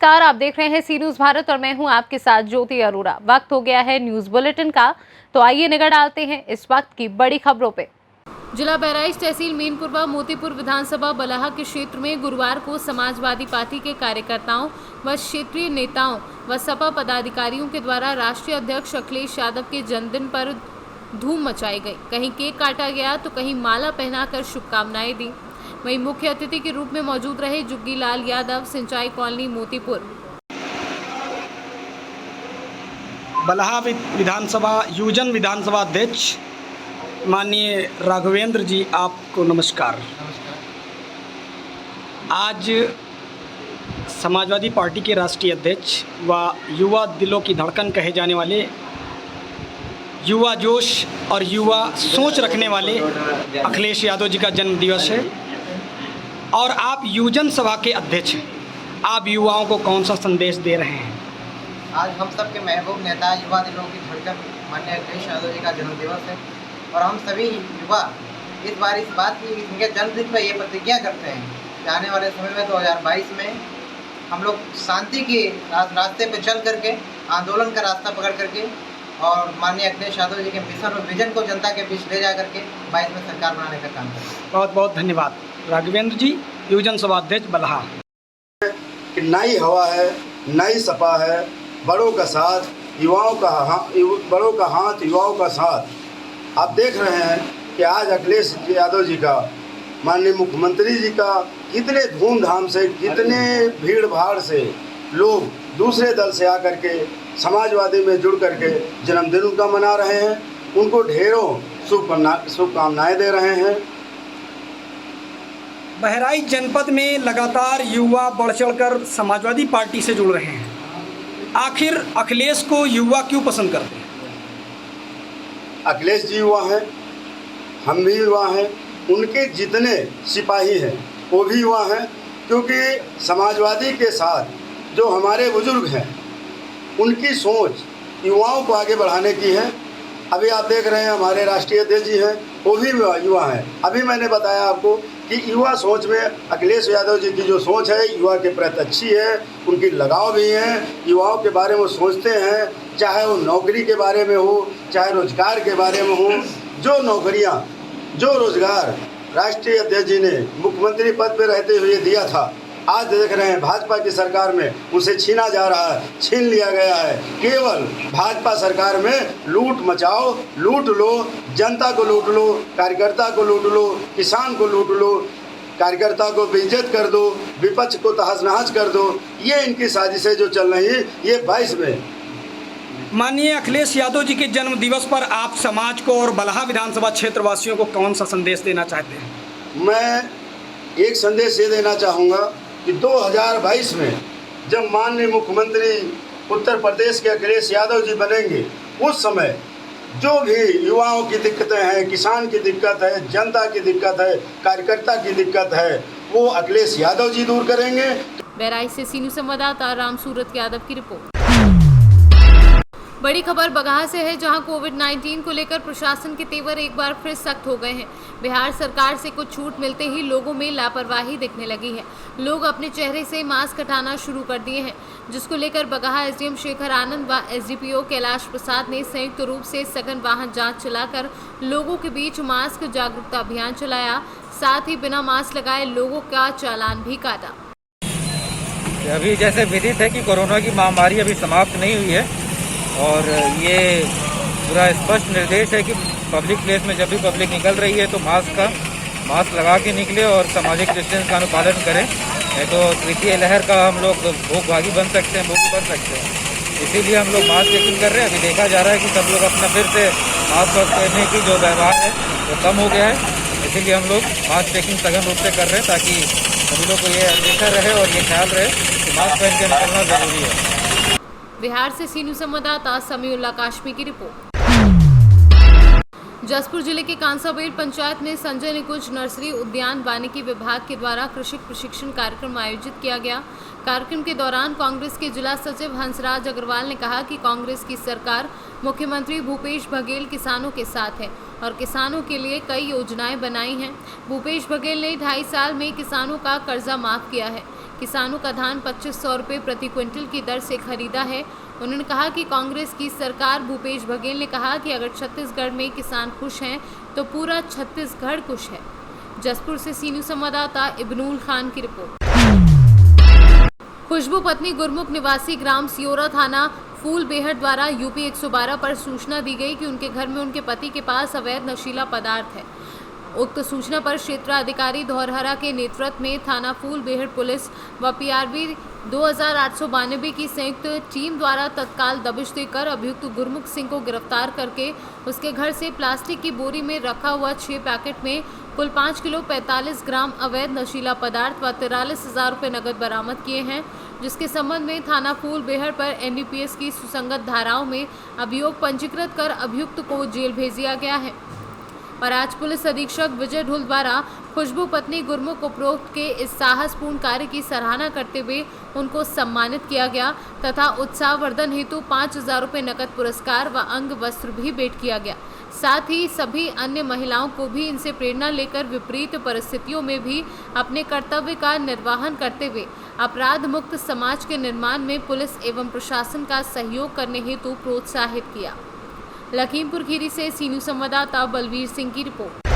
नमस्कार, आप देख रहे हैं सी न्यूज भारत और मैं हूं आपके साथ ज्योति अरोड़ा। वक्त हो गया है न्यूज बुलेटिन का, तो आइए नजर डालते हैं इस वक्त की बड़ी खबरों पे। जिला बहराइच तहसील मीनपुर व मोतीपुर विधानसभा बलाहा के क्षेत्र में गुरुवार को समाजवादी पार्टी के कार्यकर्ताओं व क्षेत्रीय नेताओं व सपा पदाधिकारियों के द्वारा राष्ट्रीय अध्यक्ष अखिलेश यादव के जन्मदिन पर धूम मचाई गई। कहीं केक काटा गया तो कहीं माला पहनाकर शुभकामनाएं दी। वहीं मुख्य अतिथि के रूप में मौजूद रहे जुग्गी लाल यादव, सिंचाई कॉलोनी मोतीपुर। बलाहा विधानसभा यूजन विधानसभा अध्यक्ष माननीय राघवेंद्र जी, आपको नमस्कार। आज समाजवादी पार्टी के राष्ट्रीय अध्यक्ष व युवा दिलों की धड़कन कहे जाने वाले, युवा जोश और युवा सोच रखने वाले अखिलेश यादव जी का जन्म दिवस है और आप यूजन सभा के अध्यक्ष हैं। आप युवाओं को कौन सा संदेश दे रहे हैं? आज हम सब के महबूब नेता युवा दिलों की धड़कन माननीय अखिलेश यादव जी का जन्मदिवस है और हम सभी युवा इस बात की इनके जन्मदिन पर ये प्रतिज्ञा करते हैं कि आने वाले समय में 2022 में हम लोग शांति के रास्ते पर चल करके, आंदोलन का रास्ता पकड़ करके और माननीय अखिलेश यादव जी के मिशन और विजन को जनता के बीच ले जा करके 22 में सरकार बनाने का काम करें। बहुत बहुत धन्यवाद राघवेंद्र जी, यूजन सभा अध्यक्ष बलाहा। कि नई हवा है, नई सपा है, बड़ों का साथ युवाओं का बड़ों का हाथ युवाओं का साथ। आप देख रहे हैं कि आज अखिलेश यादव जी का, माननीय मुख्यमंत्री जी का कितने धूमधाम से, कितने भीड़ भाड़ से लोग दूसरे दल से आकर के समाजवादी में जुड़ करके जन्मदिन उनका मना रहे हैं। उनको ढेरों शुभकामनाएं दे रहे हैं। बहराइच जनपद में लगातार युवा बढ़ चढ़कर समाजवादी पार्टी से जुड़ रहे हैं। आखिर अखिलेश को युवा क्यों पसंद करते हैं? अखिलेश जी युवा हैं, हम भी युवा हैं, उनके जितने सिपाही हैं वो भी युवा हैं, क्योंकि समाजवादी के साथ जो हमारे बुजुर्ग हैं उनकी सोच युवाओं को आगे बढ़ाने की है। अभी आप देख रहे हैं हमारे राष्ट्रीय अध्यक्ष जी हैं, वो भी युवा हैं। अभी मैंने बताया आपको कि युवा सोच में अखिलेश यादव जी की जो सोच है युवा के प्रति अच्छी है, उनकी लगाव भी है, युवाओं के बारे में वो सोचते हैं, चाहे वो नौकरी के बारे में हो, चाहे रोजगार के बारे में हो। जो नौकरियां, जो रोजगार राष्ट्रीय अध्यक्ष जी ने मुख्यमंत्री पद पर रहते हुए दिया था, आज देख रहे हैं भाजपा की सरकार में उसे छीना जा रहा है, छीन लिया गया है। केवल भाजपा सरकार में लूट मचाओ, लूट लो, जनता को लूट लो, कार्यकर्ता को लूट लो, किसान को लूट लो, कार्यकर्ता को बेइज्जत कर दो, विपक्ष को तहस नहस कर दो। ये इनकी साजिशें जो चल रही हैं, ये 22 में। माननीय अखिलेश यादव जी के जन्म दिवस पर आप समाज को और बलाहा विधानसभा क्षेत्र वासियों को कौन सा संदेश देना चाहते हैं? मैं एक संदेश ये देना चाहूँगा कि 2022 में जब माननीय मुख्यमंत्री उत्तर प्रदेश के अखिलेश यादव जी बनेंगे, उस समय जो भी युवाओं की दिक्कतें हैं, किसान की दिक्कत है, जनता की दिक्कत है, कार्यकर्ता की दिक्कत है, वो अखिलेश यादव जी दूर करेंगे। बहराइच से सी न्यूज संवाददाता राम सूरत यादव की रिपोर्ट। बड़ी खबर बगहा से है, जहां कोविड-19 को लेकर प्रशासन के तेवर एक बार फिर सख्त हो गए हैं। बिहार सरकार से कुछ छूट मिलते ही लोगों में लापरवाही दिखने लगी है। लोग अपने चेहरे से मास्क हटाना शुरू कर दिए हैं, जिसको लेकर बगहा एसडीएम शेखर आनंद व एसडीपीओ कैलाश प्रसाद ने संयुक्त रूप से सघन वाहन जांच चलाकर लोगों के बीच मास्क जागरूकता अभियान चलाया। साथ ही बिना मास्क लगाए लोगों का चालान भी काटा। अभी जैसे विदित है कि कोरोना की महामारी अभी समाप्त नहीं हुई है और ये पूरा स्पष्ट निर्देश है कि पब्लिक प्लेस में जब भी पब्लिक निकल रही है तो मास्क लगा के निकले और सामाजिक डिस्टेंस का अनुपालन करें, नहीं तो तृतीय लहर का हम लोग भोगी बन सकते हैं। इसीलिए हम लोग मास्क चेकिंग कर रहे हैं। अभी देखा जा रहा है कि सब लोग अपना फिर से मास्क पहनने की जो व्यवहार है वो कम हो गया है। इसीलिए हम लोग मास्क चेकिंग सघन रूप से कर रहे हैं ताकि सभी लोग को ये अंदेशा रहे और ये ख्याल रहे कि मास्क पहन के निकलना ज़रूरी है। बिहार से सी न्यूज संवाददाता समीउल्ला काश्मी की रिपोर्ट। जसपुर जिले के कांसाबेल पंचायत में संजय निकुंज नर्सरी उद्यान वानिकी विभाग के द्वारा कृषि प्रशिक्षण कार्यक्रम आयोजित किया गया। कार्यक्रम के दौरान कांग्रेस के जिला सचिव हंसराज अग्रवाल ने कहा कि कांग्रेस की सरकार मुख्यमंत्री भूपेश बघेल किसानों के साथ है और किसानों के लिए कई योजनाएं बनाई हैं। भूपेश बघेल ने 2.5 साल में किसानों का कर्जा माफ किया है। किसानों का धान 2500 रुपये प्रति क्विंटल की दर से खरीदा है। उन्होंने कहा कि कांग्रेस की सरकार, भूपेश बघेल ने कहा कि अगर छत्तीसगढ़ में किसान खुश हैं तो पूरा छत्तीसगढ़ खुश है। जसपुर से सी न्यूज़ संवाददाता इब्नुल खान की रिपोर्ट। खुशबू पत्नी गुरमुख निवासी ग्राम सियोरा थाना फूल बेहड़ द्वारा यूपी 112 पर सूचना दी गई कि उनके घर में उनके पति के पास अवैध नशीला पदार्थ है। उक्त सूचना पर क्षेत्राधिकारी धौरहरा के नेतृत्व में थाना फूल बेहड़ पुलिस व पीआरबी 2892 की संयुक्त टीम द्वारा तत्काल दबिश देकर अभियुक्त गुरमुख सिंह को गिरफ्तार करके उसके घर से प्लास्टिक की बोरी में रखा हुआ 6 पैकेट में कुल 5 किलो 45 ग्राम अवैध नशीला पदार्थ व 43,000 रुपये नकद बरामद किए हैं, जिसके संबंध में थाना फूल बेहड़ पर एनडीपीएस की सुसंगत धाराओं में अभियोग पंजीकृत कर अभियुक्त को जेल भेज दिया गया है। और आज पुलिस अधीक्षक विजय ढुल द्वारा खुशबू पत्नी गुरमुख उपरोक्त के इस साहसपूर्ण कार्य की सराहना करते हुए उनको सम्मानित किया गया तथा उत्साहवर्धन हेतु 5,000 रुपये नकद पुरस्कार व अंग वस्त्र भी भेंट किया गया। साथ ही सभी अन्य महिलाओं को भी इनसे प्रेरणा लेकर विपरीत परिस्थितियों में भी अपने कर्तव्य का निर्वहन करते हुए अपराध मुक्त समाज के निर्माण में पुलिस एवं प्रशासन का सहयोग करने हेतु प्रोत्साहित किया। लखीमपुर खीरी से सी न्यूज़ संवाददाता बलवीर सिंह की रिपोर्ट।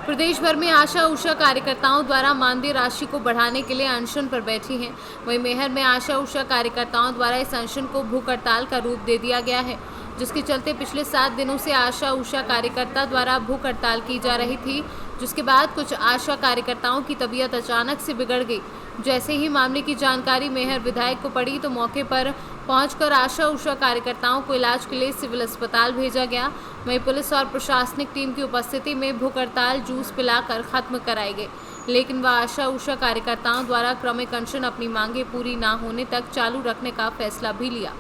प्रदेश भर में आशा उषा कार्यकर्ताओं द्वारा मानदेय राशि को बढ़ाने के लिए अनशन पर बैठी हैं। वहीं मेहर में आशा उषा कार्यकर्ताओं द्वारा इस अनशन को भूख हड़ताल का रूप दे दिया गया है, जिसके चलते पिछले 7 दिनों से आशा उषा कार्यकर्ता द्वारा भूख हड़ताल की जा रही थी, जिसके बाद कुछ आशा कार्यकर्ताओं की तबीयत अचानक से बिगड़ गई। जैसे ही मामले की जानकारी मेहर विधायक को पड़ी तो मौके पर पहुंचकर आशा उषा कार्यकर्ताओं को इलाज के लिए सिविल अस्पताल भेजा गया। वहीं पुलिस और प्रशासनिक टीम की उपस्थिति में भूख हड़ताल जूस पिलाकर खत्म कराई गई, लेकिन वह आशा उषा कार्यकर्ताओं द्वारा क्रमिक अनशन अपनी मांगे पूरी न होने तक चालू रखने का फैसला भी लिया।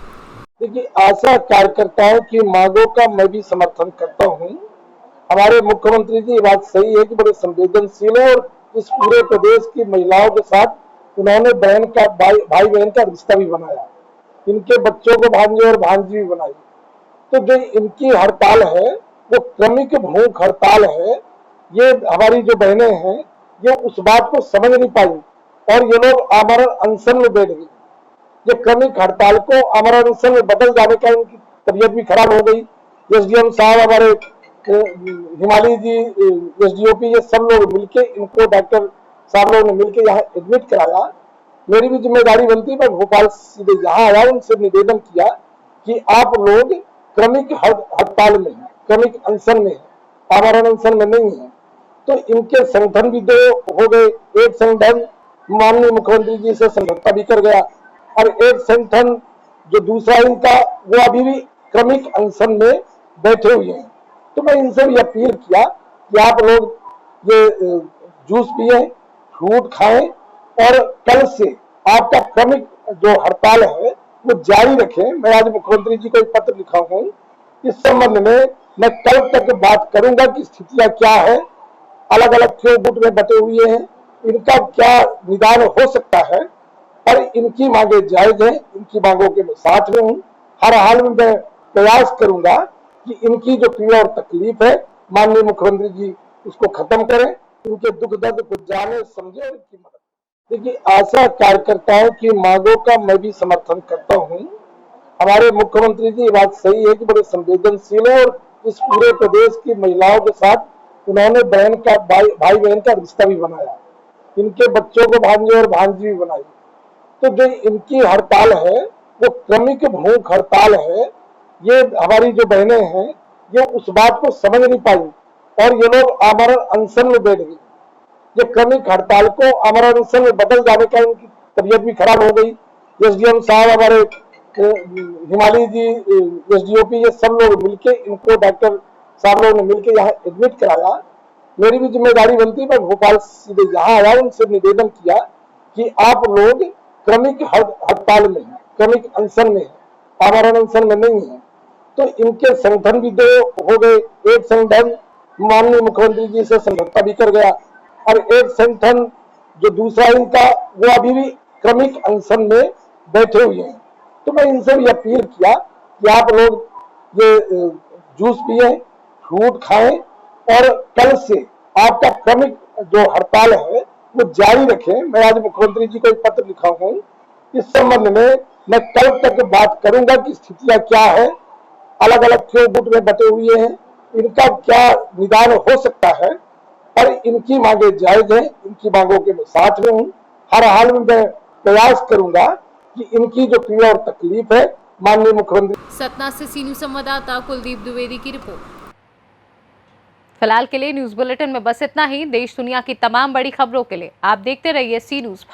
देखिए, आशा कार्यकर्ताओं की मांगों का मैं भी समर्थन करता हूं। हमारे मुख्यमंत्री जी, ये बात सही है कि बड़े संवेदनशील है और इस पूरे प्रदेश की महिलाओं के साथ उन्होंने भाई बहन का रिश्ता भी बनाया, इनके बच्चों को भांजे और भांजी भी बनाई। तो जो इनकी हड़ताल है वो क्रमिक भूख हड़ताल है। ये हमारी जो बहनें हैं ये उस बात को समझ नहीं पाई और ये लोग आमरण अनशन में बैठ गई। ये क्रमिक हड़ताल को आमरण अनशन में बदल जाने का इनकी तबीयत भी खराब हो गई। एसडीएम साहब, हमारे हिमालय जी, एसडीओपी, ये सब लोग मिलके इनको, डॉक्टर साहब लोगों ने मिलकर यहाँ एडमिट कराया। मेरी भी जिम्मेदारी बनती है, मैं भोपाल सीधे यहाँ आया, उनसे निवेदन किया कि आप लोग क्रमिक हड़ताल में हैं, क्रमिक अनशन में हैं, आमरण अनशन में नहीं है। तो इनके संगठन भी 2 हो गए। एक संगठन माननीय मुख्यमंत्री जी से समझौता भी कर गया और एक संगठन जो दूसरा इनका, वो अभी भी क्रमिक अनशन में बैठे हुए हैं। तो मैं इनसे भी अपील किया कि आप लोग ये जूस पिए, फ्रूट खाएं और कल से आपका क्रमिक जो हड़ताल है वो जारी रखें। मैं आज मुख्यमंत्री जी को एक पत्र लिखा हूं, इस संबंध में मैं कल तक बात करूंगा कि स्थितियां क्या है, अलग अलग क्यों गुट में बटे हुए हैं, इनका क्या निदान हो सकता है। और इनकी मांगे जायज हैं, इनकी मांगों के साथ में हूँ। हर हाल में मैं प्रयास करूंगा कि इनकी जो पीड़ा और तकलीफ है माननीय मुख्यमंत्री जी उसको खत्म करें, इनके दुख दर्द को जाने समझे और इनकी मदद। देखिए, आशा कार्यकर्ताओं की मांगों का मैं भी समर्थन करता हूं। हमारे मुख्यमंत्री जी, ये बात सही है कि बड़े संवेदनशील है और इस पूरे प्रदेश की महिलाओं के साथ उन्होंने भाई बहन का रिश्ता भी बनाया, इनके बच्चों को भांजे और भांजी भी बनाई। तो जो इनकी हड़ताल है वो क्रमिक भूख हड़ताल है। ये हमारी जो बहनें हैं ये उस बात को समझ नहीं पाई और ये लोग आमरण अनशन में बैठ गई। ये क्रमिक हड़ताल को आमरण अनशन में बदल जाने का इनकी तबीयत भी खराब हो गई। एसडीएम साहब, हमारे हिमालय जी, एसडीओपी, ये सब लोग मिलके इनको, डॉक्टर साहब लोगों ने मिलकर यहाँ एडमिट कराया। मेरी भी जिम्मेदारी बनती है, मैं भोपाल सीधे यहाँ आया, उनसे निवेदन किया कि आप लोग क्रमिक हड़ताल में हैं, क्रमिक अनशन में हैं, आमरण अनशन में नहीं है। तो इनके संगठन भी 2 हो गए। एक संगठन माननीय मुख्यमंत्री जी से समझौता भी कर गया और एक संगठन जो दूसरा इनका, वो अभी भी क्रमिक अनशन में बैठे हुए हैं। तो मैं इनसे भी अपील किया कि आप लोग ये जूस पिए, फ्रूट खाएं और कल से आपका क्रमिक जो हड़ताल है वो जारी रखें। मैं आज मुख्यमंत्री जी को एक पत्र लिखा हूं, इस संबंध में मैं कल तक बात करूंगा कि स्थितियां क्या है, अलग अलग क्यों गुट में बटे हुए हैं, इनका क्या निदान हो सकता है, पर इनकी मांगे जायज हैं, इनकी मांगों के मैं साथ में हूं। हर हाल में मैं प्रयास करूंगा कि इनकी जो पीड़ा और तकलीफ है माननीय मुख्यमंत्री। सतना से सी न्यूज संवाददाता कुलदीप द्विवेदी की रिपोर्ट। फिलहाल के लिए न्यूज बुलेटिन में बस इतना ही। देश दुनिया की तमाम बड़ी खबरों के लिए आप देखते रहिए सी न्यूज।